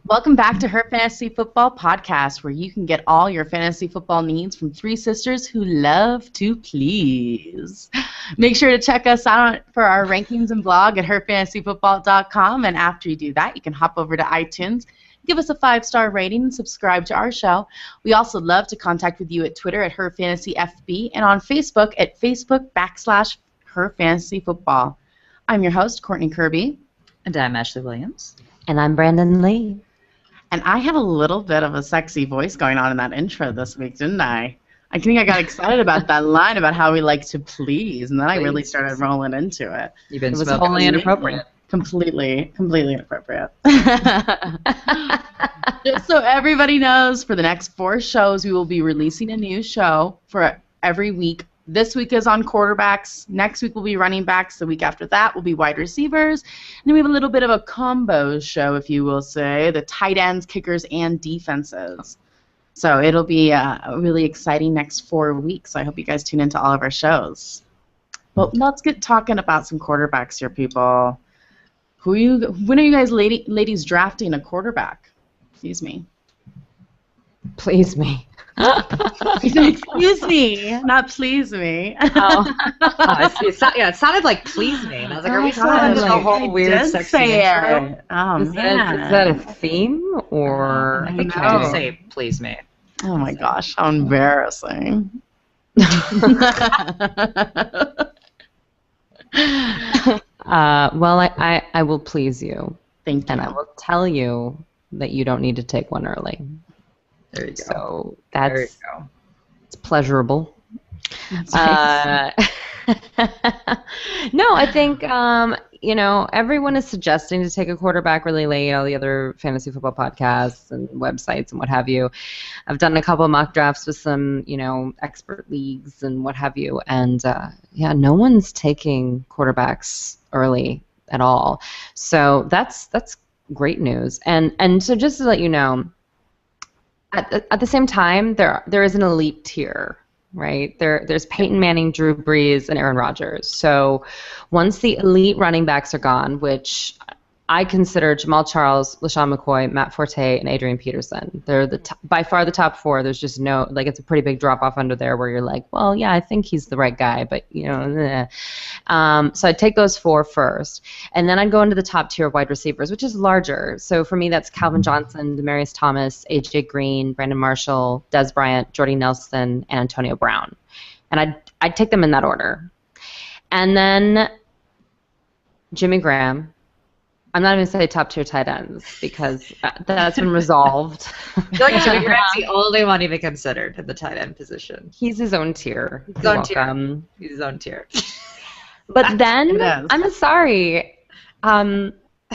Welcome back to Her Fantasy Football Podcast, where you can get all your fantasy football needs from three sisters who love to please. Make sure to check us out for our rankings and blog at herfantasyfootball.com, and after you do that, you can hop over to iTunes, give us a 5-star rating, and subscribe to our show. We also love to contact with you at Twitter at HerFantasyFB and on Facebook at Facebook.com/HerFantasyFootball. I'm your host, Courtney Kirby. And I'm Ashley Williams. And I'm Brandon Lee. And I had a little bit of a sexy voice going on in that intro this week, didn't I? I think I got excited about that line about how we like to please, and then I really started rolling into it. You've been totally inappropriate. Completely inappropriate. Just so everybody knows, for the next 4 shows, we will be releasing a new show for every week. This week is on quarterbacks. Next week will be running backs. The week after that will be wide receivers. And then we have a little bit of a combo show, if you will say, the tight ends, kickers, and defenses. So it'll be a really exciting next 4 weeks. I hope you guys tune into all of our shows. But let's get talking about some quarterbacks here, people. When are you guys ladies drafting a quarterback? Excuse me. Please me. Excuse me, not please me. Oh, I see. It sounded like please me. And I was like, are we talking about a whole weird sexy intro? Oh, is that a theme, or I think you did say please me. Oh my gosh, how embarrassing. Well, I will please you. Thank you. And I will tell you that you don't need to take one early. There you go. So it's pleasurable. That's nice. No, I think everyone is suggesting to take a quarterback really late. All the other fantasy football podcasts and websites and what have you. I've done a couple of mock drafts with some expert leagues and what have you, and no one's taking quarterbacks early at all. So that's great news. And so just to let you know, at the same time, there is an elite tier, right? There's Peyton Manning, Drew Brees, and Aaron Rodgers. So once the elite running backs are gone, which I consider Jamal Charles, LaShawn McCoy, Matt Forte, and Adrian Peterson. They're by far the top 4. There's just no, it's a pretty big drop-off under there where you're like, well, yeah, I think he's the right guy, but, So I'd take those 4 first. And then I'd go into the top tier of wide receivers, which is larger. So for me, that's Calvin Johnson, Demaryius Thomas, A.J. Green, Brandon Marshall, Des Bryant, Jordy Nelson, and Antonio Brown. And I'd take them in that order. And then Jimmy Graham. I'm not even going to say top tier tight ends because that's been resolved. I feel like Jimmy Graham's the only one even considered in the tight end position. He's his own tier. He's his own tier. But then, I'm sorry,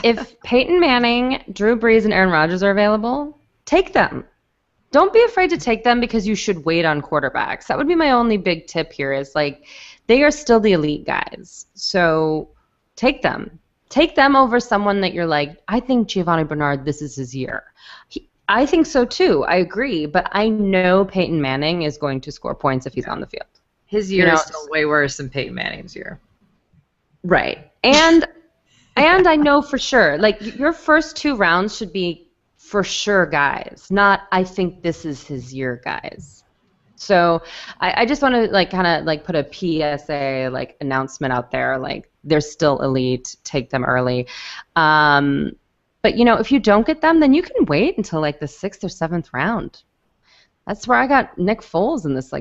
if Peyton Manning, Drew Brees, and Aaron Rodgers are available, take them. Don't be afraid to take them because you should wait on quarterbacks. That would be my only big tip here is, they are still the elite guys. So take them. Take them over someone that you're like, I think Giovanni Bernard, this is his year. I think so too. I agree. But I know Peyton Manning is going to score points if he's on the field. His year is still way worse than Peyton Manning's year. Right. And I know for sure, your first 2 rounds should be for sure guys, not I think this is his year guys. So I just want to kind of put a PSA announcement out there, they're still elite, take them early. But if you don't get them, then you can wait until the 6th or 7th round. That's where I got Nick Foles in this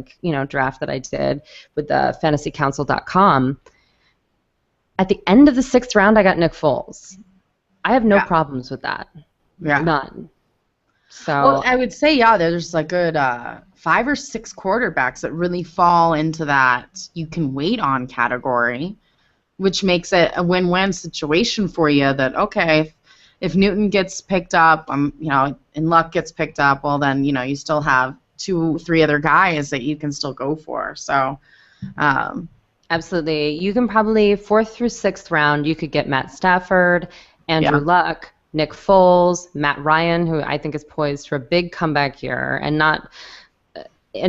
draft that I did with the fantasycouncil.com. At the end of the 6th round, I got Nick Foles. I have no problems with that. Yeah. None. So well, I would say, there's a good 5 or 6 quarterbacks that really fall into that you can wait on category, which makes it a win-win situation for you that, okay, if Newton gets picked up, and Luck gets picked up, well, then, you still have 2-3 other guys that you can still go for. So, absolutely. You can probably 4th through 6th round, you could get Matt Stafford, Andrew Luck, Nick Foles, Matt Ryan, who I think is poised for a big comeback year, and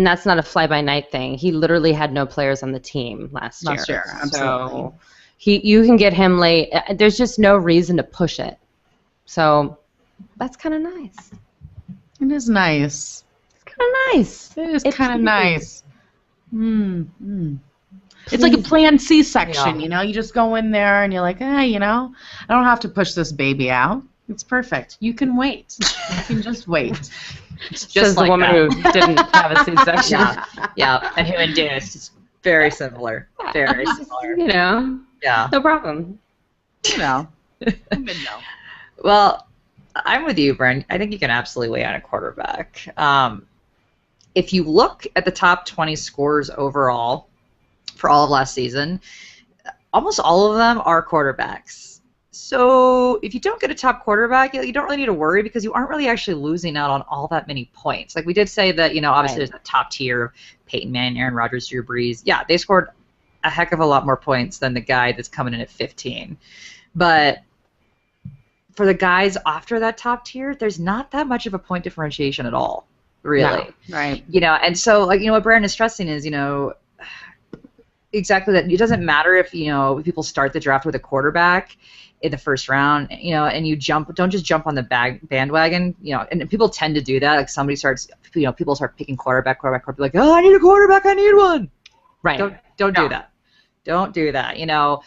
that's not a fly-by-night thing. He literally had no players on the team last year. Absolutely. So you can get him late. There's just no reason to push it. So That's kind of nice. It is nice. It's kind of nice. It is kind of nice. It's like a planned C-section, you know? You just go in there and you're like, you know, I don't have to push this baby out. It's perfect. You can wait. You can just wait. Just says like the woman who didn't have a C-section. Yeah, and who induced. It's very similar. Very similar. You know? Yeah. No problem. You know. No. Well, I'm with you, Brent. I think you can absolutely wait on a quarterback. If you look at the top 20 scores overall for all of last season, almost all of them are quarterbacks. So if you don't get a top quarterback, you don't really need to worry because you aren't really actually losing out on all that many points. Like we did say that, you know, obviously there's a top tier of Peyton Manning, Aaron Rodgers, Drew Brees. Yeah, they scored a heck of a lot more points than the guy that's coming in at 15. But for the guys after that top tier, there's not that much of a point differentiation at all, really. No, right. You know, and so, like, you know, what Brandon is stressing is, you know, exactly that. It doesn't matter if, you know, people start the draft with a quarterback in the first round, you know, and you don't just jump on the bandwagon, you know, and people tend to do that. Like somebody starts, you know, people start picking quarterback, like, oh, I need a quarterback, I need one. Right. Don't do that. Don't do that. You know,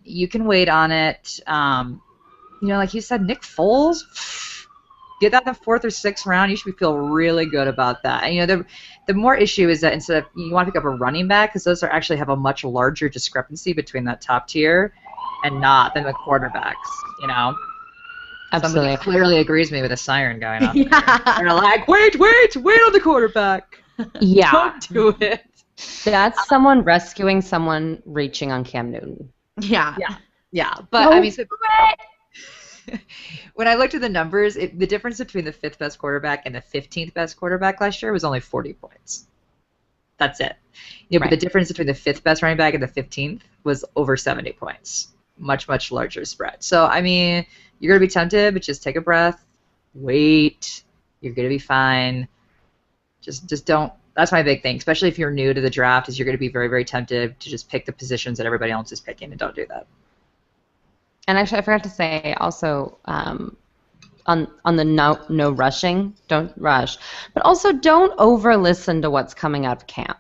you can wait on it. You know, like you said, Nick Foles, get that in the 4th or 6th round. You should feel really good about that. And, you know, the more issue is that instead of you want to pick up a running back because those actually have a much larger discrepancy between that top tier and not than the quarterbacks. You know. Absolutely. Somebody clearly agrees with me with a siren going on. Yeah. They're like, wait on the quarterback. Yeah. Don't do it. That's someone rescuing someone reaching on Cam Newton. Yeah. But I mean, so, when I looked at the numbers, the difference between the 5th best quarterback and the 15th best quarterback last year was only 40 points. That's it. You know, right. But the difference between the 5th best running back and the 15th was over 70 points. Much, much larger spread. So, I mean, you're going to be tempted, but just take a breath, wait, you're going to be fine. Just don't. That's my big thing, especially if you're new to the draft, is you're going to be very, very tempted to just pick the positions that everybody else is picking, and don't do that. And actually, I forgot to say also on the no rushing, don't rush, but also don't over listen to what's coming out of camp.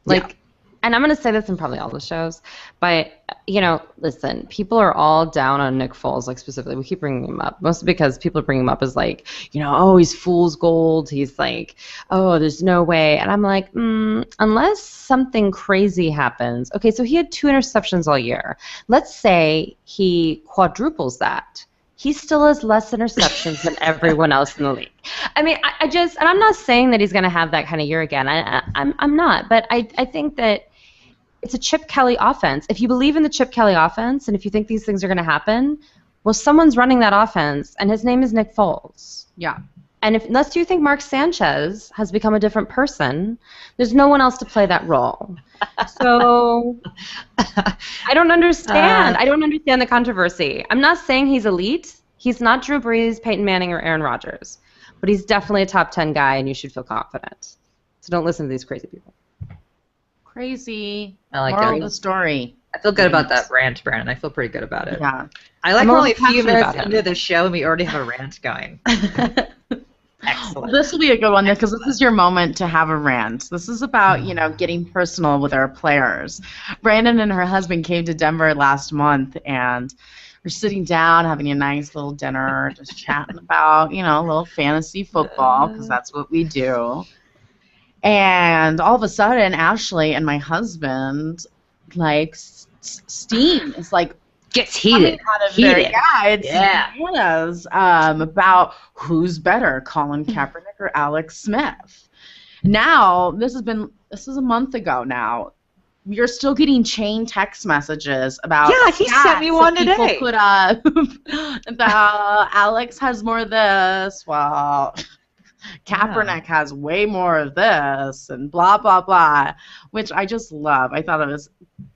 Like, and I'm going to say this in probably all the shows, but you know, listen, people are all down on Nick Foles, like specifically. We keep bringing him up, mostly because people bring him up as like, you know, oh, he's fool's gold. He's like, oh, there's no way. And I'm like, unless something crazy happens. Okay, so he had 2 interceptions all year. Let's say he quadruples that. He still has less interceptions than everyone else in the league. I mean, I just, and I'm not saying that he's going to have that kind of year again. I'm not, but I think that it's a Chip Kelly offense. If you believe in the Chip Kelly offense, and if you think these things are going to happen, well, someone's running that offense, and his name is Nick Foles. Yeah. And unless you think Mark Sanchez has become a different person, there's no one else to play that role. So I don't understand. I don't understand the controversy. I'm not saying he's elite. He's not Drew Brees, Peyton Manning, or Aaron Rodgers. But he's definitely a top 10 guy, and you should feel confident. So don't listen to these crazy people. Crazy. I like Moral of the story. I feel good about that rant, Brandon. I feel pretty good about it. Yeah. I like we're only a few minutes into the show, and we already have a rant going. Excellent. Well, this will be a good one because this is your moment to have a rant. This is about, you know, getting personal with our players. Brandon and her husband came to Denver last month, and we're sitting down having a nice little dinner, just chatting about, you know, a little fantasy football because that's what we do. And all of a sudden, Ashley and my husband, like, steam is like gets heated. Out of their, bananas about who's better, Colin Kaepernick or Alex Smith. Now, this is a month ago now. You're still getting chain text messages about. Yeah, he sent me one today. People put up about Alex has more of this. Well, Kaepernick has way more of this, and blah blah blah, which I just love. I thought it was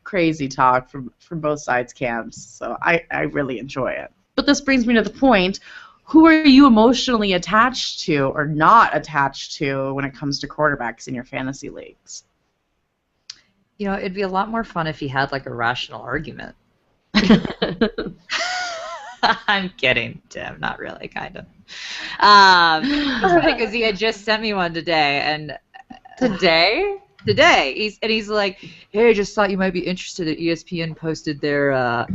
crazy talk from both sides camps, so I really enjoy it. But this brings me to the point: who are you emotionally attached to or not attached to when it comes to quarterbacks in your fantasy leagues? You know, it'd be a lot more fun if he had like a rational argument. I'm kidding, Tim. Not really, kind of. Because he had just sent me one today, and Today? he's like, hey, I just thought you might be interested. ESPN posted their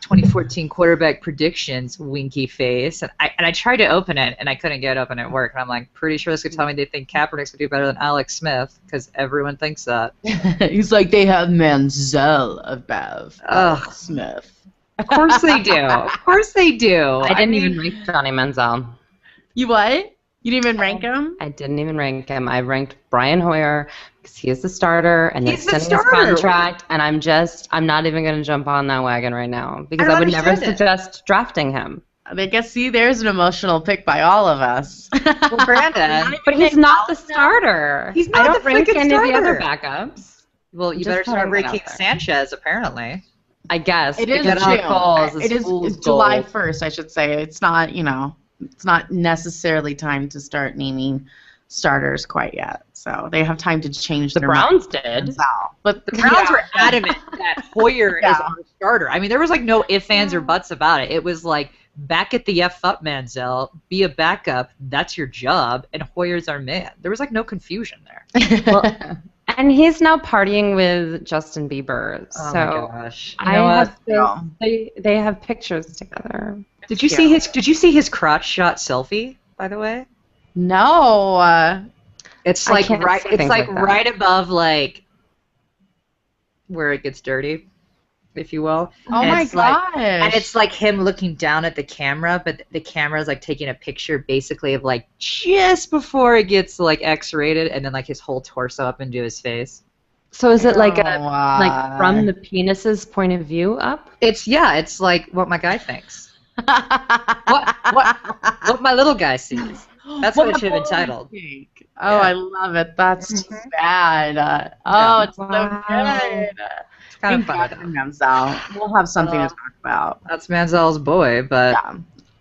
2014 quarterback predictions, winky face, and I tried to open it and I couldn't get it open at work, and I'm like, pretty sure this could tell me they think Kaepernick's gonna do better than Alex Smith because everyone thinks that. He's like, they have Manziel above Ugh. Smith. Of course they do. Of course they do. I didn't even rank Johnny Manziel. You what? You didn't even rank him? I didn't even rank him. I ranked Brian Hoyer because he is the starter and they're He's the extending his starter. contract, and I'm not even going to jump on that wagon right now because I I don't would never understand it. suggest drafting him. I guess, see, there's an emotional pick by all of us. Well, Brandon. But he's not the starter. He's not I don't the rank freaking any of the other starter. backups. Well, you Just better start putting that ranking out there. Sanchez, apparently. I guess. It is because June. of goals, It is fool's it's July goal. 1st, I should say. It's not, it's not necessarily time to start naming starters quite yet. So they have time to change The their Browns mind. did. But The Browns were adamant that Hoyer is Yeah. our starter. I mean, there was like no ifs, ands, or buts about it. It was like, back at the F up, Manziel. Be a backup. That's your job. And Hoyer's our man. There was like no confusion there. Well, and he's now partying with Justin Bieber. Oh So my gosh. I have they have pictures together. Did you see his crotch shot selfie, by the way? No. It's I like can't right see it's things like like that. right above like where it gets dirty, if you will. Oh And my it's like- gosh. And it's like him looking down at the camera, but the camera is like taking a picture basically of like just before it gets like X-rated, and then like his whole torso up into his face. So is it like Oh, like from the penis's point of view up? It's like what my guy thinks, what my little guy sees. That's what it should have been titled. Oh, Yeah. I love it. That's too bad. Yeah. It's so Wow. good. It's kind Thank of funny. God for Manziel. We'll have something to talk about. That's Manziel's boy, but Yeah.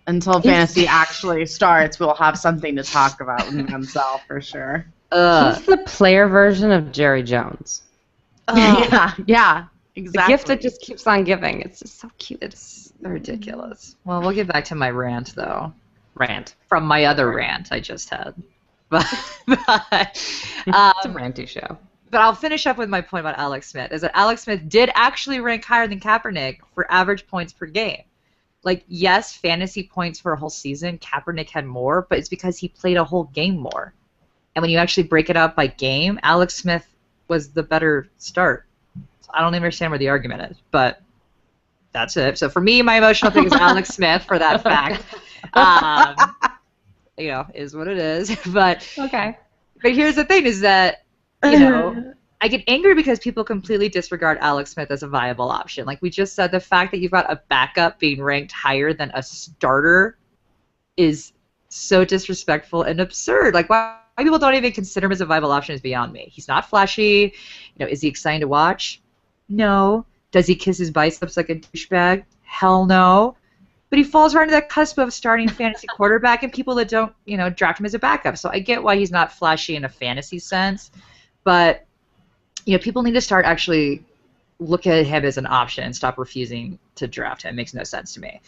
Until fantasy actually starts, we'll have something to talk about with Manziel for sure. He's the player version of Jerry Jones. Yeah, The exactly. gift that just keeps on giving. It's just so cute. it's ridiculous. Well, we'll get back to my rant though. Rant. From my other rant I just had. But It's a ranty show. but I'll finish up with my point about Alex Smith, is that Alex Smith did actually rank higher than Kaepernick for average points per game. Like, yes, fantasy points for a whole season, Kaepernick had more, but it's because he played a whole game more. And when you actually break it up by game, Alex Smith was the better start. So I don't even understand where the argument is, but that's it. So for me, my emotional thing is Alex Smith for that fact. Is what it is. But Okay. here's the thing is that, I get angry because people completely disregard Alex Smith as a viable option. Like we just said, the fact that you've got a backup being ranked higher than a starter is so disrespectful and absurd. Like why people don't even consider him as a viable option is beyond me. He's not flashy. Is he exciting to watch? No. Does he kiss his biceps like a douchebag? Hell no. But he falls right into that cusp of starting fantasy quarterback and people that don't, draft him as a backup. So I get why he's not flashy in a fantasy sense, but people need to start actually look at him as an option and stop refusing to draft him. It makes no sense to me.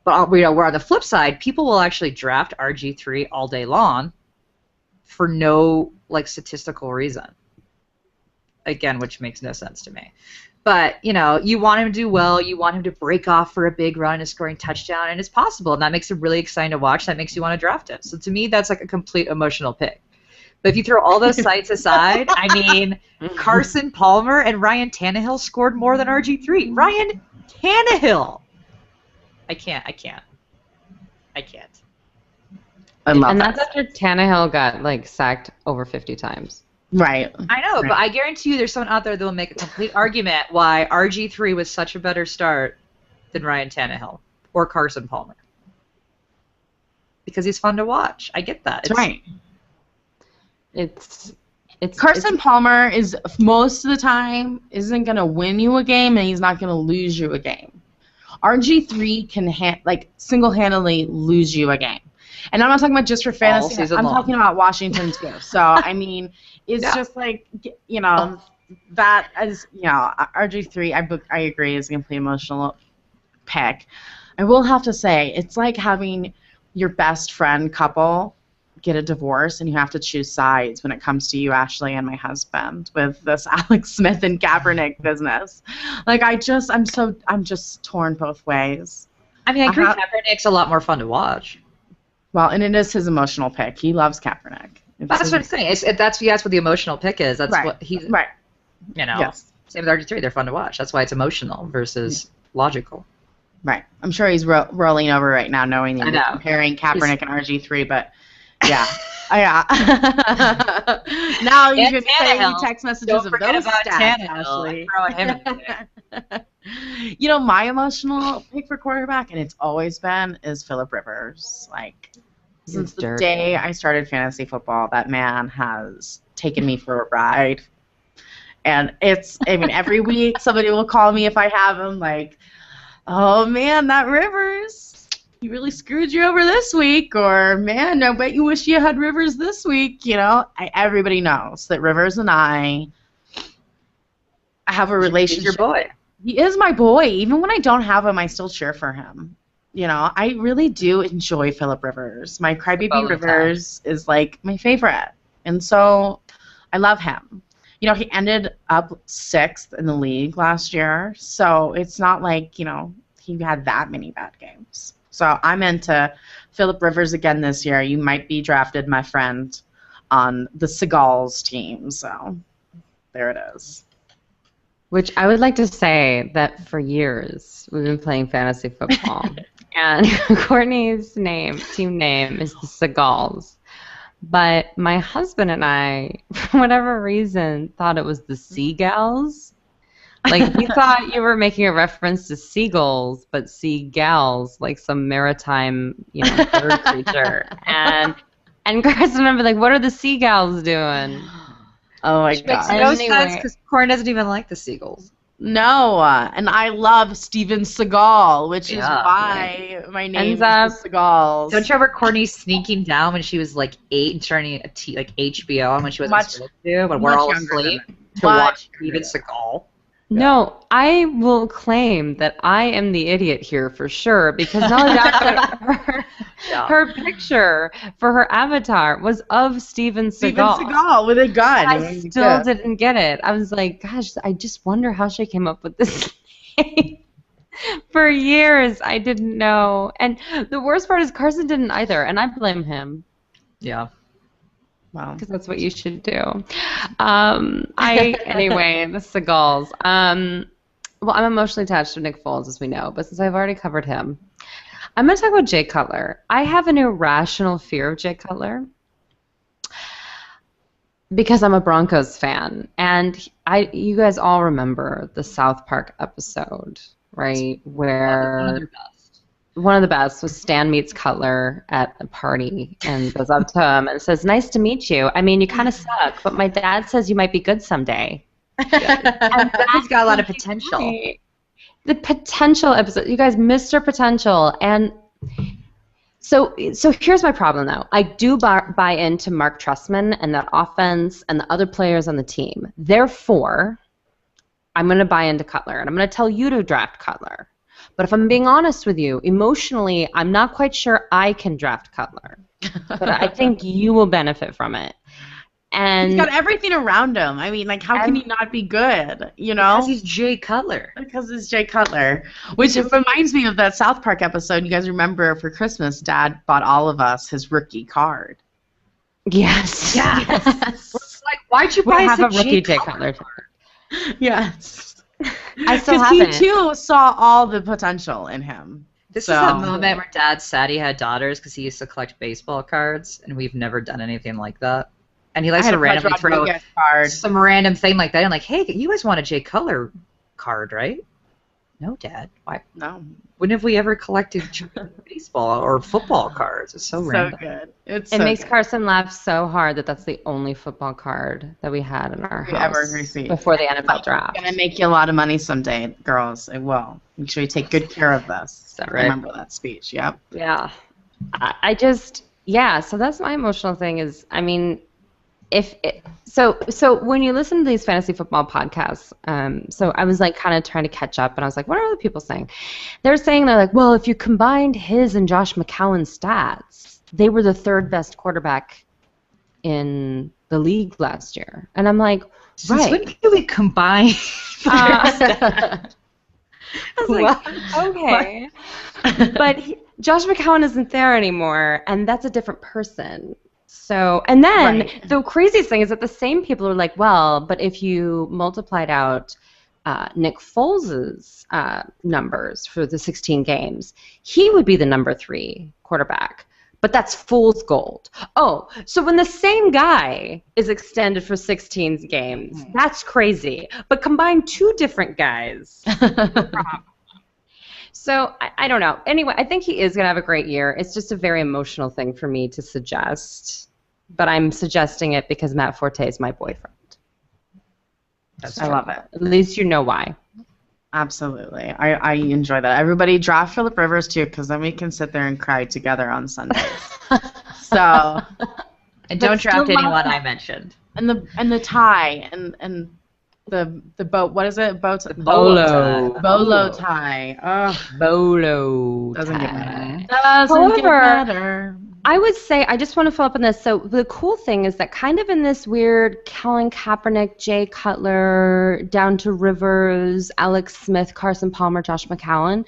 But we're on the flip side, people will actually draft RG3 all day long for no statistical reason. Again, which makes no sense to me. But, you want him to do well, you want him to break off for a big run, a scoring touchdown, and it's possible, and that makes it really exciting to watch. That makes you want to draft him. So to me, that's like a complete emotional pick. But if you throw all those sites aside, I mean, Carson Palmer and Ryan Tannehill scored more than RG3. Ryan Tannehill! I can't. I love And that. that's after Tannehill got sacked over 50 times. Right. I know, Right. but I guarantee you there's someone out there that will make a complete argument why RG3 was such a better start than Ryan Tannehill or Carson Palmer. Because he's fun to watch. I get that. That's right. It's Carson Palmer is most of the time isn't going to win you a game, and he's not going to lose you a game. RG3 can single-handedly lose you a game. And I'm not talking about just for fantasy. season I'm long. talking about Washington too. So I mean, it's just that is RG3. I agree is a complete emotional pick. I will have to say, it's like having your best friend couple get a divorce and you have to choose sides when it comes to you, Ashley, and my husband with this Alex Smith and Kaepernick business. Like, I'm just torn both ways. I mean, I agree. Kaepernick's a lot more fun to watch. Well, and it is his emotional pick. He loves Kaepernick. That's what I'm saying. That's what the emotional pick is. That's right. what he's. Right. You know. Yes. Same with RG3. They're fun to watch. That's why it's emotional versus logical. Right. I'm sure he's rolling over right now, knowing that you're comparing Kaepernick and RG3. But yeah, yeah. Now you can send me text messages of those stats, Ashley. You know, my emotional pick for quarterback, and it's always been, is Phillip Rivers. Like, since the day I started fantasy football, that man has taken me for a ride. And every week somebody will call me if I have him, like, oh, man, that Rivers, he really screwed you over this week. Or, man, I bet you wish you had Rivers this week. You know, everybody knows that Rivers and I have a relationship. He's your boy. He is my boy. Even when I don't have him, I still cheer for him. You know, I really do enjoy Phillip Rivers. My Crybaby Rivers is, like, my favorite. And so I love him. You know, he ended up 6th in the league last year, so it's not like, you know, he had that many bad games. So I'm into Phillip Rivers again this year. You might be drafted, my friend, on the Seagulls team, so there it is. Which I would like to say that for years we've been playing fantasy football, and Courtney's team name is the Seagulls. But my husband and I, for whatever reason, thought it was the Seagulls. Like, we thought you were making a reference to seagulls, but seagulls, like some maritime, you know, bird creature. And Carson would be like, what are the seagulls doing? Oh, my Which God. makes no sense because Corn doesn't even like the seagulls. No, and I love Steven Seagal, which is why my name is the Seagulls. Don't you remember Courtney sneaking down when she was like 8 and turning like HBO on when she wasn't supposed to, when we're all asleep to watch Steven Seagal? No, I will claim that I am the idiot here for sure, because not only that, her picture for her avatar was of Steven Seagal. Steven Seagal with a gun. I still didn't get it. I was like, gosh, I just wonder how she came up with this name. For years, I didn't know. And the worst part is Carson didn't either, and I blame him. Yeah. Wow. Because that's what you should do. Anyway, the Seagulls. Well, I'm emotionally attached to Nick Foles, as we know, but since I've already covered him, I'm going to talk about Jay Cutler. I have an irrational fear of Jay Cutler because I'm a Broncos fan, and you guys all remember the South Park episode, right, where one of the best was Stan meets Cutler at a party and goes up to him and says, "Nice to meet you. I mean, you kind of suck, but my dad says you might be good someday." And he's got a lot of potential. The potential episode. You guys, Mr. Potential. And so here's my problem, though. I do buy into Mark Trestman and that offense and the other players on the team. Therefore, I'm going to buy into Cutler, and I'm going to tell you to draft Cutler. But if I'm being honest with you, emotionally, I'm not quite sure I can draft Cutler. But I think you will benefit from it. And he's got everything around him. I mean, like, how can he not be good, you know? Because he's Jay Cutler. Because he's Jay Cutler. Which reminds me of that South Park episode. You guys remember for Christmas, Dad bought all of us his rookie card. Yes. Yes. Like, why'd you buy us a rookie Jay Cutler card? Yes. I still have it. Because he, too, saw all the potential in him. This is that moment where Dad said he had daughters because he used to collect baseball cards, and we've never done anything like that. And he likes to randomly throw some random thing like that. And like, hey, you guys want a Jay Cutler card, right? No, Dad. Why? No. When have we ever collected baseball or football cards? It's so random. Good. It makes Carson laugh so hard that that's the only football card that we had in our house ever received before the NFL draft. It's going to make you a lot of money someday, girls. It will. Make sure you take good care of this. Is that right? Remember that speech. Yep. Yeah. So that's my emotional thing is, I mean, so when you listen to these fantasy football podcasts, so I was like kind of trying to catch up, and I was like, what are other people saying? They're like, well, if you combined his and Josh McCown's stats, they were the third best quarterback in the league last year. And I'm like, right. When do we combine? I was like, okay. But Josh McCown isn't there anymore, and that's a different person. So, and then the craziest thing is that the same people are like, well, but if you multiplied out Nick Foles' numbers for the 16 games, he would be the number 3 quarterback. But that's fool's gold. Oh, so when the same guy is extended for 16 games, that's crazy. But combine 2 different guys. So I don't know. Anyway, I think he is going to have a great year. It's just a very emotional thing for me to suggest. But I'm suggesting it because Matt Forte is my boyfriend. I love it. At least you know why. Absolutely. I enjoy that. Everybody draft Phillip Rivers too, because then we can sit there and cry together on Sundays. So and don't draft anyone I mentioned. And the tie and the boat. What is it? Bolo tie. Oh, Bolo doesn't get tie. better. Doesn't get better. I would say, I just want to follow up on this. So the cool thing is that kind of in this weird Colin Kaepernick, Jay Cutler, down to Rivers, Alex Smith, Carson Palmer, Josh McCown,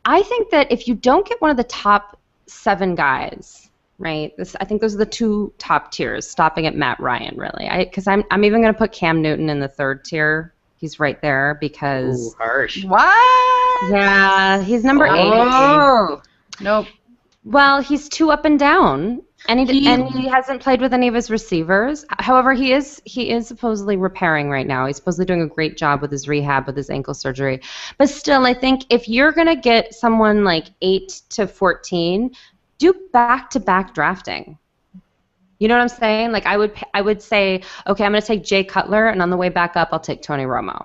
I think that if you don't get one of the top 7 guys, right, I think those are the 2 top tiers, stopping at Matt Ryan, really. Because I'm even going to put Cam Newton in the 3rd tier. He's right there because... Ooh, harsh. What? Yeah, he's number 8. Oh. Nope. Well, he's too up and down, and he hasn't played with any of his receivers. However, he is supposedly repairing right now. He's supposedly doing a great job with his rehab, with his ankle surgery. But still, I think if you're going to get someone like 8 to 14, do back-to-back drafting. You know what I'm saying? Like I would say, okay, I'm going to take Jay Cutler, and on the way back up, I'll take Tony Romo.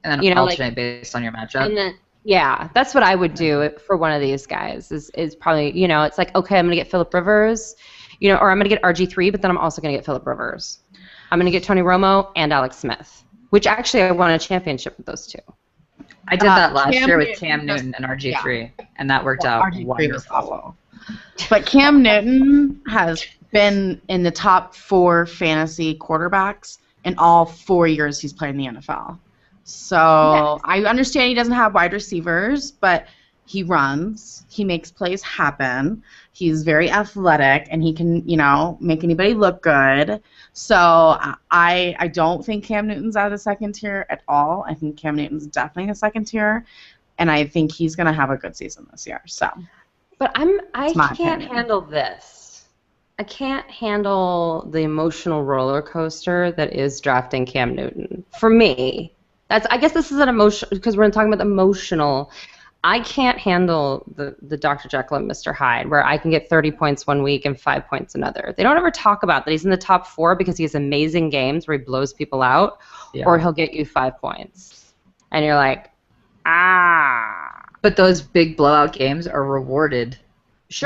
And then alternate based on your matchup. Yeah, that's what I would do for one of these guys. Is probably, it's like, okay, I'm gonna get Phillip Rivers, or I'm gonna get RG3, but then I'm also gonna get Phillip Rivers. I'm gonna get Tony Romo and Alex Smith, which actually I won a championship with those 2. I did that last year with Cam Newton and RG3, and that worked out wonderful. But Cam Newton has been in the top 4 fantasy quarterbacks in all 4 years he's played in the NFL. So yes. I understand he doesn't have wide receivers, but he runs. He makes plays happen. He's very athletic, and he can, make anybody look good. So I don't think Cam Newton's out of the 2nd tier at all. I think Cam Newton's definitely in the 2nd tier, and I think he's going to have a good season this year. So, but I can't handle this. I can't handle the emotional roller coaster that is drafting Cam Newton. For me. I guess this is an emotion because we're talking about emotional. I can't handle the Dr. Jekyll and Mr. Hyde where I can get 30 points one week and 5 points another. They don't ever talk about that he's in the top 4 because he has amazing games where he blows people out, or he'll get you 5 points, and you're like, But those big blowout games are rewarded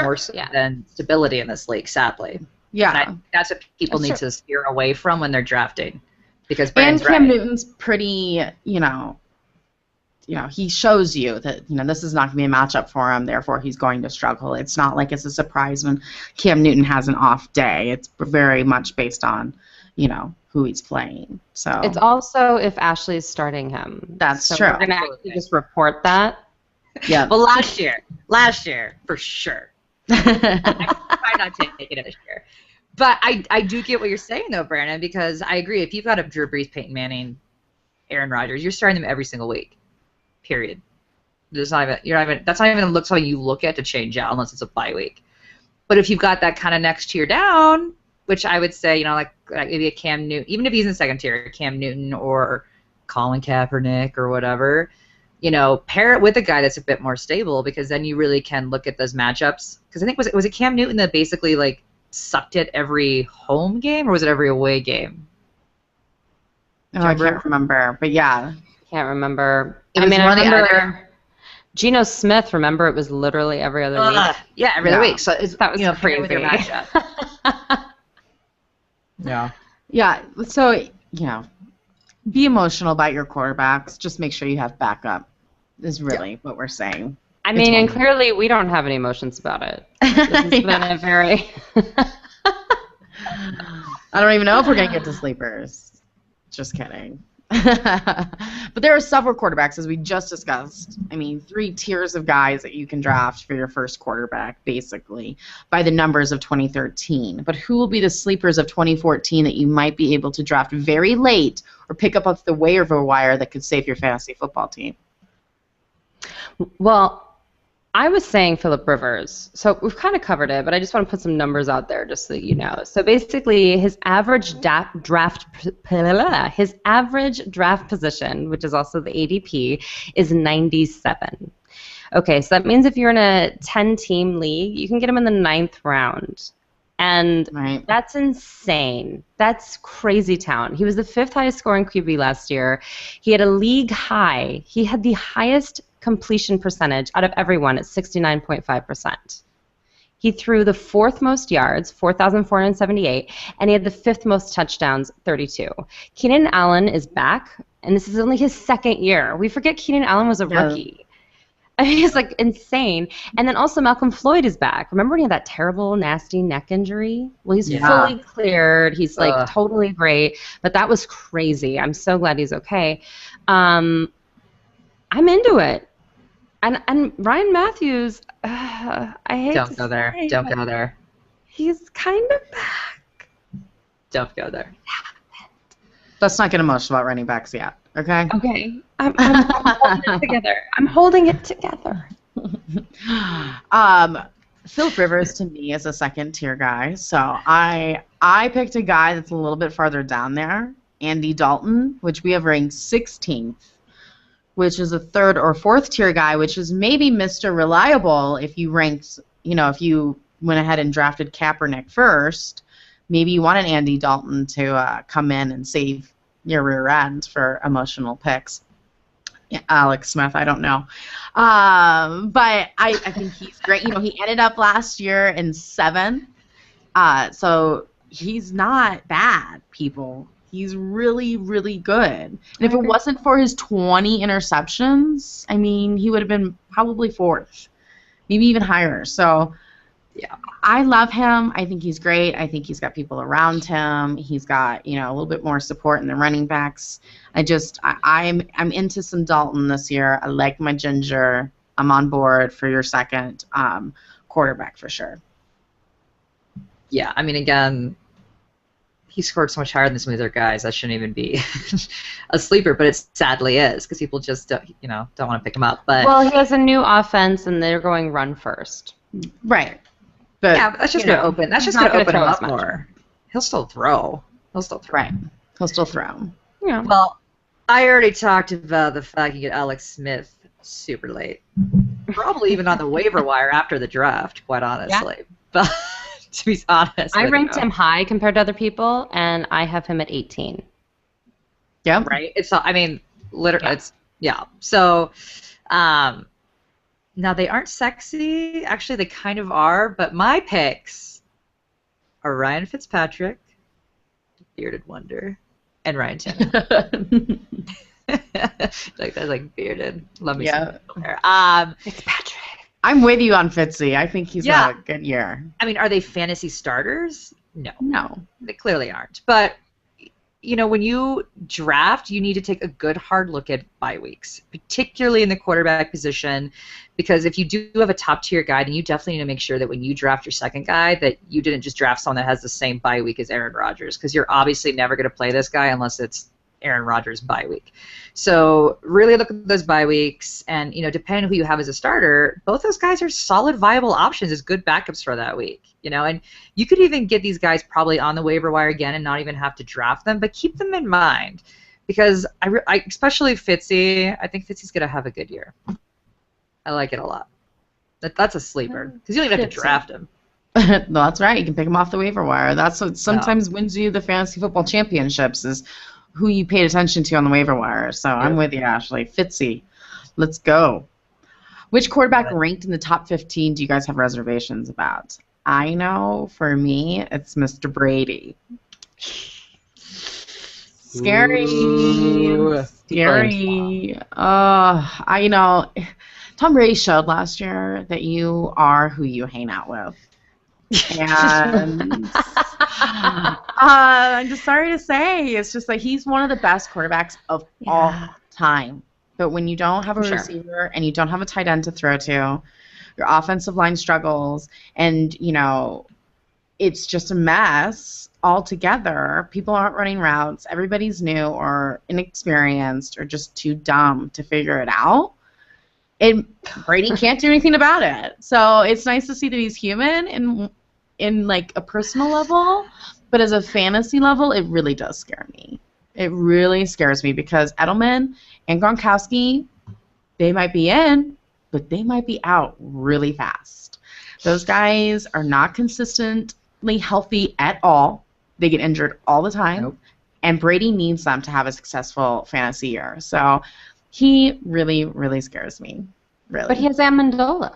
more so yeah. than stability in this league, sadly. Yeah, and I think that's what people need to steer away from when they're drafting. Because and Cam Newton's pretty, he shows you that, this is not going to be a matchup for him, therefore he's going to struggle. It's not like it's a surprise when Cam Newton has an off day. It's very much based on, who he's playing. So it's also if Ashley is starting him. That's so true. We're going to just report that. Yeah. Well, last year, for sure. I try not to take it this year. But I do get what you're saying, though, Brandon, because I agree. If you've got a Drew Brees, Peyton Manning, Aaron Rodgers, you're starting them every single week, period. That's not even something you look at to change out unless it's a bye week. But if you've got that kind of next tier down, which I would say, like maybe a Cam Newton, even if he's in 2nd tier, Cam Newton or Colin Kaepernick or whatever, pair it with a guy that's a bit more stable because then you really can look at those matchups. Because I think, was it Cam Newton that basically, sucked it every home game, or was it every away game? Oh, I can't remember, but yeah. Can't remember. I remember Geno Smith, remember, it was literally every other week. Yeah, every other week. So that was crazy. With your matchup. Yeah. Yeah, so, be emotional about your quarterbacks. Just make sure you have backup is really what we're saying. I mean, and clearly we don't have any emotions about it. This has been a very... I don't even know if we're going to get to sleepers. Just kidding. But there are several quarterbacks, as we just discussed. I mean, 3 tiers of guys that you can draft for your first quarterback, basically, by the numbers of 2013. But who will be the sleepers of 2014 that you might be able to draft very late or pick up off the waiver wire that could save your fantasy football team? Well, I was saying Phillip Rivers. So we've kind of covered it, but I just want to put some numbers out there just so you know. So basically, his average draft position, which is also the ADP, is 97. Okay, so that means if you're in a 10-team league, you can get him in the 9th round. And that's insane. That's crazy town. He was the 5th highest scoring QB last year. He had a league high. He had the highest completion percentage out of everyone at 69.5%. He threw the 4th most yards, 4,478, and he had the 5th most touchdowns, 32. Keenan Allen is back, and this is only his 2nd year. We forget Keenan Allen was a rookie. I mean, it's like insane. And then also Malcolm Floyd is back. Remember when he had that terrible, nasty neck injury? Well, he's fully cleared. He's like totally great. But that was crazy. I'm so glad he's okay. I'm into it. And Ryan Matthews, I hate Don't go there. Don't go there. He's kind of back. Don't go there. Let's not get emotional about running backs yet, okay? Okay. I'm holding it together. I'm holding it together. Phillip Rivers to me is a 2nd-tier guy, so I picked a guy that's a little bit farther down there, Andy Dalton, which we have ranked 16th, which is a 3rd or 4th-tier guy, which is maybe Mr. Reliable if you ranked, if you went ahead and drafted Kaepernick first. Maybe you want an Andy Dalton to come in and save your rear end for emotional picks. Yeah, Alex Smith, I don't know. But I think he's great. He ended up last year in 7th. So he's not bad, people. He's really, really good. And if it wasn't for his 20 interceptions, I mean, he would have been probably 4th, maybe even higher. So yeah, I love him. I think he's great. I think he's got people around him. He's got, a little bit more support in the running backs. I'm into some Dalton this year. I like my ginger. I'm on board for your 2nd quarterback for sure. Yeah, I mean, again, he scored so much higher than some of the other guys. That shouldn't even be a sleeper, but it sadly is because people just don't want to pick him up. But well, he has a new offense, and they're going run first. Right. But, yeah, but that's just going to open. That's just going to open him up more. He'll still throw. Right. He'll still throw. Yeah. Well, I already talked about the fact you get Alex Smith super late. Probably even on the waiver wire after the draft, quite honestly. Yeah. But to be honest, I ranked him high compared to other people, and I have him at 18. Yeah. Right. Literally. So, now, they aren't sexy. Actually, they kind of are. But my picks are Ryan Fitzpatrick, bearded wonder, and Ryan Tannehill. Like bearded. Love me some there. Fitzpatrick. I'm with you on Fitzy. I think he's had a good year. I mean, are they fantasy starters? No. They clearly aren't. But when you draft, you need to take a good hard look at bye weeks, particularly in the quarterback position, because if you do have a top-tier guy, then you definitely need to make sure that when you draft your 2nd guy that you didn't just draft someone that has the same bye week as Aaron Rodgers, because you're obviously never going to play this guy unless it's Aaron Rodgers' bye week. So really look at those bye weeks, and depending on who you have as a starter, both those guys are solid, viable options as good backups for that week. And you could even get these guys probably on the waiver wire again and not even have to draft them, but keep them in mind because I especially Fitzy, I think Fitzy's going to have a good year. I like it a lot. That's a sleeper because you don't even have to draft him. No, that's right. You can pick him off the waiver wire. That's what sometimes wins you the fantasy football championships is who you paid attention to on the waiver wire. So I'm with you, Ashley. Fitzy, let's go. Which quarterback ranked in the top 15 do you guys have reservations about? I know for me, it's Mr. Brady. Scary. Ooh, Scary. Tom Brady showed last year that you are who you hang out with. And I'm just sorry to say, it's just like he's one of the best quarterbacks of all time. But when you don't have a receiver and you don't have a tight end to throw to, your offensive line struggles, and it's just a mess altogether. People aren't running routes. Everybody's new or inexperienced or just too dumb to figure it out. And Brady can't do anything about it. So it's nice to see that he's human in like a personal level, but as a fantasy level, it really does scare me. It really scares me because Edelman and Gronkowski, they might be in, but they might be out really fast. Those guys are not consistently healthy at all. They get injured all the time. Nope. And Brady needs them to have a successful fantasy year. So he really, really scares me. Really. But he has Amendola.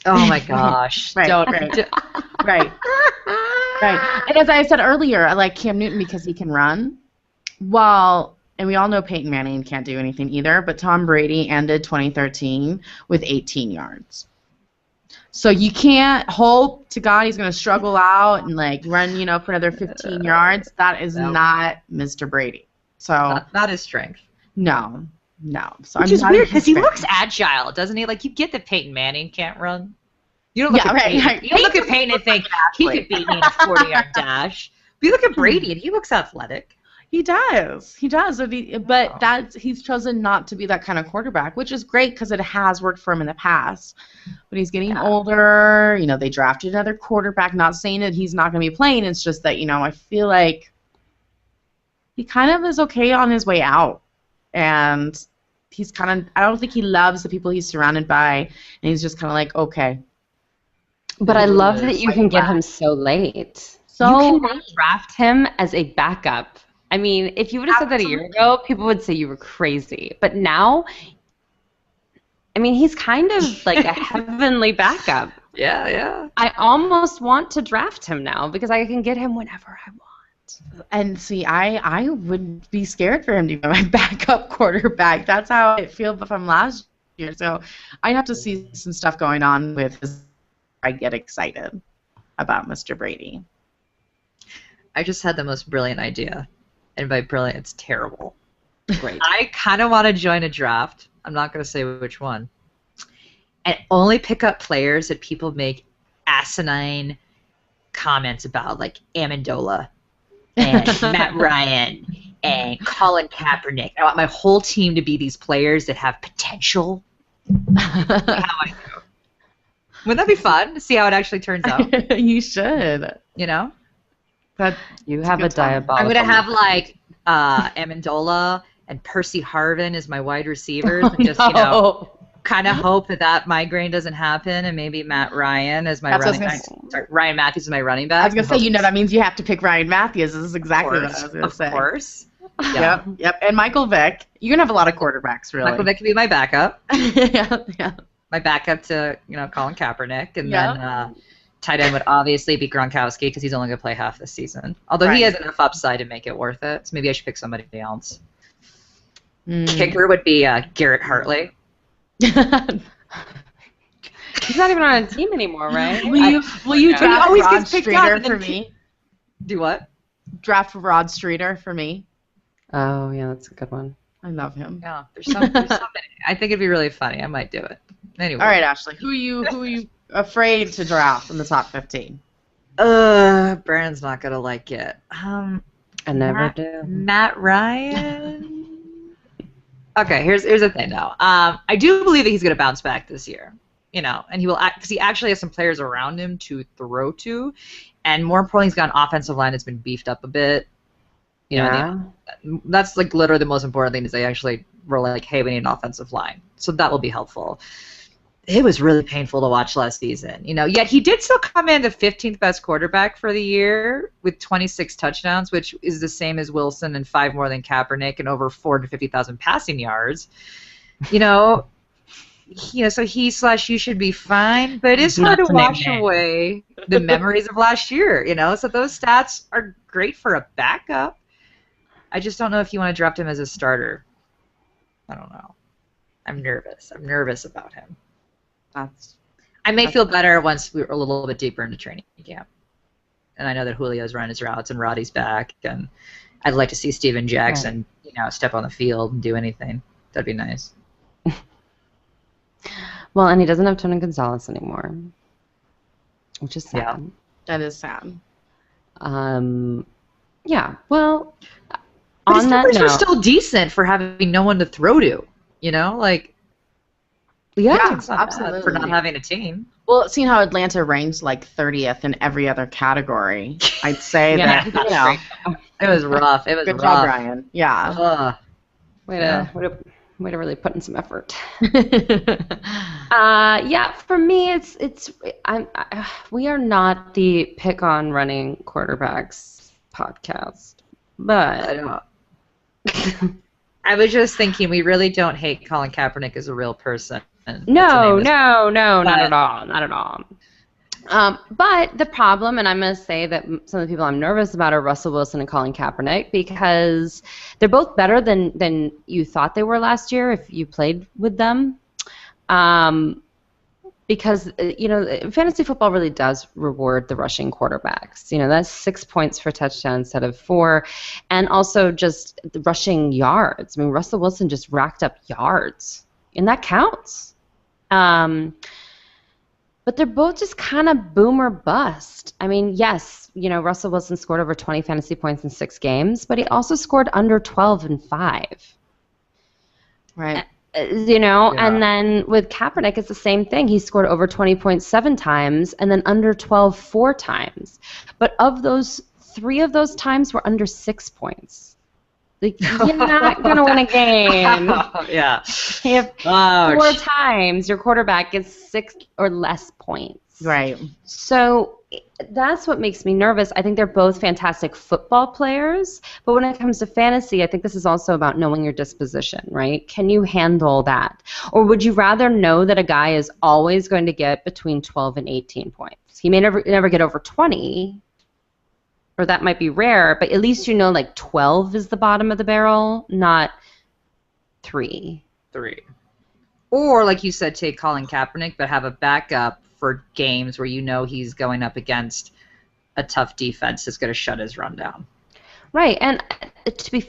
Oh my gosh. Right. Right. And as I said earlier, I like Cam Newton because he can run. And we all know Peyton Manning can't do anything either, but Tom Brady ended 2013 with 18 yards. So you can't hope to God he's going to struggle out and like run, for another 15 yards. That is not Mr. Brady. So not his strength. No. So Which is weird because he looks agile, doesn't he? Like you get that Peyton Manning can't run. You don't look at Peyton. Right. You don't look at Peyton and think he could beat me in a 40-yard dash. But you look at Brady and he looks athletic. He does. But he's chosen not to be that kind of quarterback, which is great because it has worked for him in the past. But he's getting older. They drafted another quarterback. Not saying that he's not going to be playing. It's just that I feel like he kind of is okay on his way out, and he's kind of. I don't think he loves the people he's surrounded by, and he's just kind of like okay. But I love that you can get him so late. So you can draft him as a backup. I mean, if you would have said that a year ago, people would say you were crazy. But now, I mean, he's kind of like a heavenly backup. Yeah. I almost want to draft him now because I can get him whenever I want. And see, I would be scared for him to be my backup quarterback. That's how it feels from last year. So I have to see some stuff going on with his. I get excited about Mr. Brady. I just had the most brilliant idea. And by brilliant, it's terrible. Great. I kind of want to join a draft. I'm not going to say which one. And only pick up players that people make asinine comments about, like Amendola and Matt Ryan and Colin Kaepernick. I want my whole team to be these players that have potential. How I do. Wouldn't that be fun to see how it actually turns out? You should. But you have a diabolical. I'm gonna have like Amendola and Percy Harvin as my wide receivers, and just kind of hope that migraine doesn't happen, and maybe Matt Ryan as my running back. Sorry, Ryan Matthews is my running back. I was gonna say, that means you have to pick Ryan Matthews. This is exactly what I was gonna say. Of course. Yeah. Yep. And Michael Vick. You're gonna have a lot of quarterbacks, really. Michael Vick can be my backup. Yeah. My backup to Colin Kaepernick, and then. Tight end would obviously be Gronkowski because he's only going to play half this season. Although he has enough upside to make it worth it. So maybe I should pick somebody else. Kicker would be Garrett Hartley. He's not even on a team anymore, right? Will you draft Rod Streeter for me? Do what? Draft Rod Streeter for me. Oh, yeah, that's a good one. I love him. Yeah, there's somebody. I think it'd be really funny. I might do it. Anyway. All right, Ashley. Who are you afraid to draft in the top 15? Brandon's not gonna like it. I never do. Matt Ryan. Okay, here's the thing though. I do believe that he's gonna bounce back this year. And he will because he actually has some players around him to throw to, and more importantly, he's got an offensive line that's been beefed up a bit. That's like literally the most important thing is they actually were like, hey, we need an offensive line, so that will be helpful. It was really painful to watch last season, yet he did still come in the 15th best quarterback for the year with 26 touchdowns, which is the same as Wilson and 5 more than Kaepernick and over 450,000 passing yards. so he/you should be fine, but it is hard Not to to name wash names. away the memories of last year, so those stats are great for a backup. I just don't know if you want to draft him as a starter. I don't know. I'm nervous. I'm nervous about him. I may feel better once we're a little bit deeper into training camp. And I know that Julio's run his routes and Roddy's back, and I'd like to see Steven Jackson, step on the field and do anything. That'd be nice. Well, and he doesn't have Tony Gonzalez anymore, which is sad. Yeah. That is sad. Yeah. Well, But his on that numbers are note, still decent for having no one to throw to. yeah, It's not bad for not having a team. Well, seeing how Atlanta ranks like 30th in every other category, I'd say that, It was rough. It was good rough. job, Ryan. Yeah. Ugh. way to really put in some effort. Yeah, for me, we are not the pick on running quarterbacks podcast, but I was just thinking, we really don't hate Colin Kaepernick as a real person. No, not at all, not at all. But the problem, and I'm going to say that some of the people I'm nervous about are Russell Wilson and Colin Kaepernick, because they're both better than you thought they were last year if you played with them. Because, fantasy football really does reward the rushing quarterbacks. That's 6 points for touchdown instead of 4. And also just the rushing yards. I mean, Russell Wilson just racked up yards, and that counts. But they're both just kind of boom or bust. I mean, yes, Russell Wilson scored over 20 fantasy points in 6 games, but he also scored under 12 in 5. Right. And then with Kaepernick, it's the same thing. He scored over 20 points 7 times and then under 12 4 times. But of those, 3 of those times were under 6 points. Like, you're not going to win a game. Yeah. If 4 times your quarterback gets 6 or less points. Right. So that's what makes me nervous. I think they're both fantastic football players, but when it comes to fantasy, I think this is also about knowing your disposition, right? Can you handle that? Or would you rather know that a guy is always going to get between 12 and 18 points? He may never get over 20, or that might be rare, but at least 12 is the bottom of the barrel, not 3. Or, like you said, take Colin Kaepernick, but have a backup for games where he's going up against a tough defense that's going to shut his run down. Right, and to be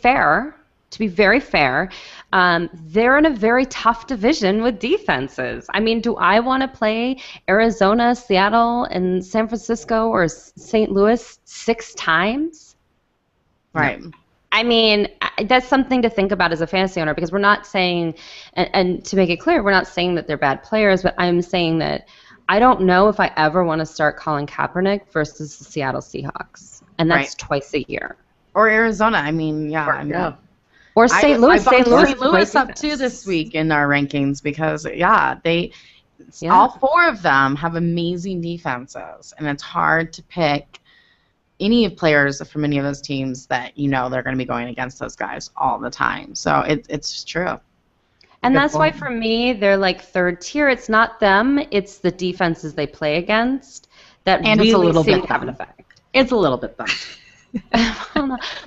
very fair, they're in a very tough division with defenses. I mean, do I want to play Arizona, Seattle, and San Francisco or St. Louis 6 times? Right. No. I mean, that's something to think about as a fantasy owner, because we're not saying, and to make it clear, we're not saying that they're bad players, but I'm saying that I don't know if I ever want to start Colin Kaepernick versus the Seattle Seahawks, and that's twice a year. Or Arizona. I mean, yeah. Or St. Louis. St. Louis up too this week in our rankings because, all 4 of them have amazing defenses, and it's hard to pick any players from any of those teams that they're going to be going against those guys all the time. So it's true. And that's why for me they're like 3rd tier. It's not them; it's the defenses they play against that really seem to have an effect. It's a little bit them.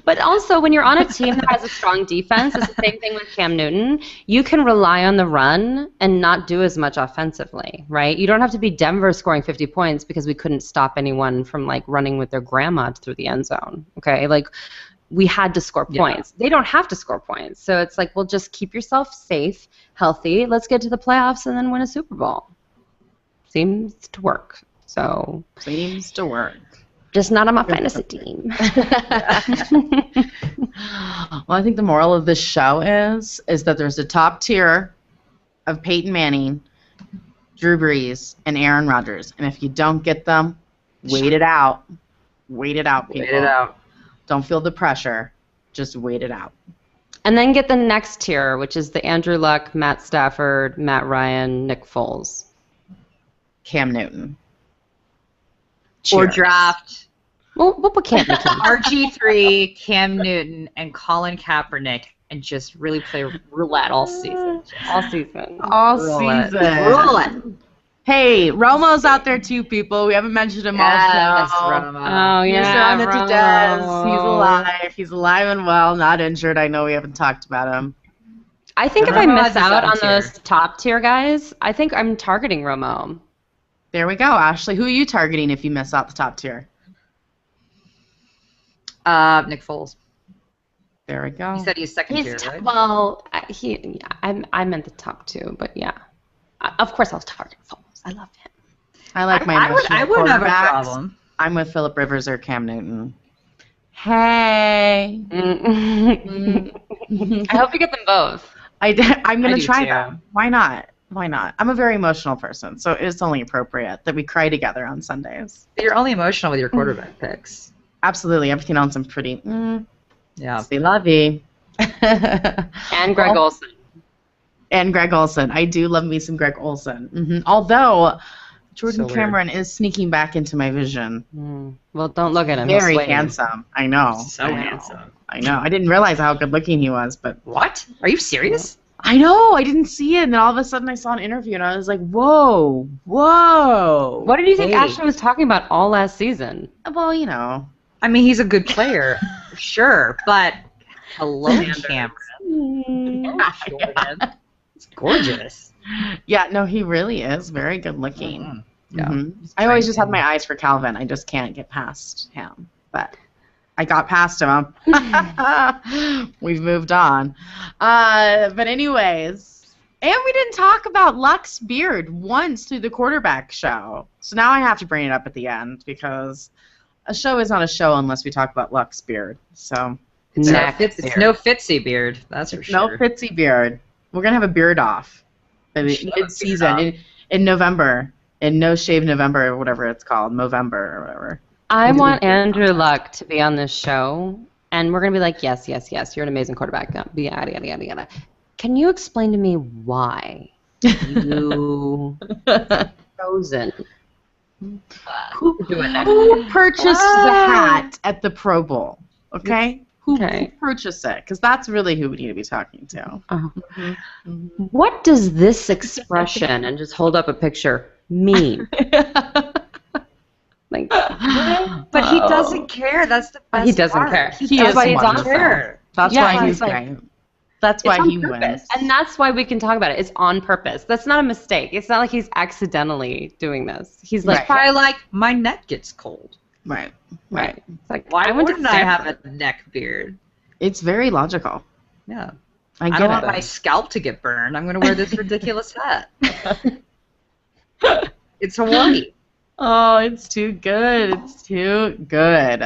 But also, when you're on a team that has a strong defense, it's the same thing with Cam Newton. You can rely on the run and not do as much offensively, right? You don't have to be Denver scoring 50 points because we couldn't stop anyone from running with their grandma through the end zone. Okay, we had to score points. They don't have to score points, so it's well, just keep yourself safe, healthy. Let's get to the playoffs and then win a Super Bowl. Seems to work. So seems to work. Just not on my fantasy team. Well, I think the moral of this show is that there's a top tier of Peyton Manning, Drew Brees, and Aaron Rodgers. And if you don't get them, wait it out. Wait it out, people. Wait it out. Don't feel the pressure. Just wait it out. And then get the next tier, which is the Andrew Luck, Matt Stafford, Matt Ryan, Nick Foles. Cam Newton. Cheers. Or draft. Well, what can't be RG3, Cam Newton, and Colin Kaepernick and just really play roulette all season. All season. All Roulette. season. Roulette. Hey, Romo's out there too, people. We haven't mentioned him Yes, all show. Roma. Oh, yeah. on the Romo. Tadez. He's alive. He's alive and well, not injured. I know we haven't talked about him. I think if I Romo miss has his out own on tier. those top tier guys, I think I'm targeting Romo. There we go, Ashley. Who are you targeting if you miss out the top tier? Nick Foles. There we go. He said he's second tier, right? Well, I meant the top two, but yeah. Of course I'll target Foles. I love him. I like my I would have a quarterbacks. problem. I'm with Phillip Rivers or Cam Newton. Hey. I hope you get them both. I'm going I to do try too. them. Why not? Why not? I'm a very emotional person, so it's only appropriate that we cry together on Sundays. You're only emotional with your quarterback picks. Absolutely. Everything else I'm pretty, Yeah. c'est la vie. And Greg Olsen. And Greg Olsen. I do love me some Greg Olsen. Although Jordan So weird. Cameron is sneaking back into my vision. Well, don't look at him. He's Very waiting. handsome. I know. So I know. handsome. I know. I didn't realize how good looking he was, but What? Are you serious? I know. I didn't see it, and then all of a sudden I saw an interview, and I was like, whoa, whoa. What did you think Hey. Ashley was talking about all last season? Well, you know. I mean, he's a good player, sure, but hello, Cameron. Jordan. It's gorgeous. Yeah, no, he really is very good looking. Mhm. I always just have my eyes for Calvin. I just can't get past him. But I got past him. We've moved on. But anyways, and we didn't talk about Luck's beard once through the quarterback show. So now I have to bring it up at the end because a show is not a show unless we talk about Luck's beard. So It's Next it's no Fitzy beard, that's for no sure. Fitzy beard. We're going to have a beard off mid-season in November. In No Shave November or whatever it's called. Movember or whatever. I want Andrew Luck to be on this show, and we're going to be like, yes, yes, yes, you're an amazing quarterback. Yada, yada, yada, yada. Can you explain to me why you chosen? Who purchased the hat at the Pro Bowl? Okay? Who purchased it? Because that's really who we need to be talking to. What does this expression, and just hold up a picture, mean? Like, But he doesn't care. That's the best he doesn't part. care. He That's is why he's on wonderful. there. That's Yeah, why he's he's like- great. That's why It's on he purpose. wins. And that's why we can talk about it. It's on purpose. That's not a mistake. It's not like he's accidentally doing this. He's like, Right. Probably like, my neck gets cold. Right. right. It's like, Why I went to wouldn't I have Stanford. a neck beard? It's very logical. Yeah. I I get don't want my it. scalp to get burned. I'm going to wear this ridiculous hat. It's Hawaii. Oh, it's too good. It's too good.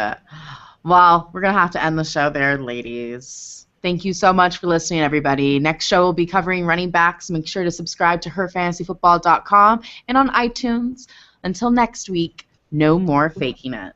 Well, we're going to have to end the show there, ladies. Thank you so much for listening, everybody. Next show we'll be covering running backs. Make sure to subscribe to herfantasyfootball.com and on iTunes. Until next week, no more faking it.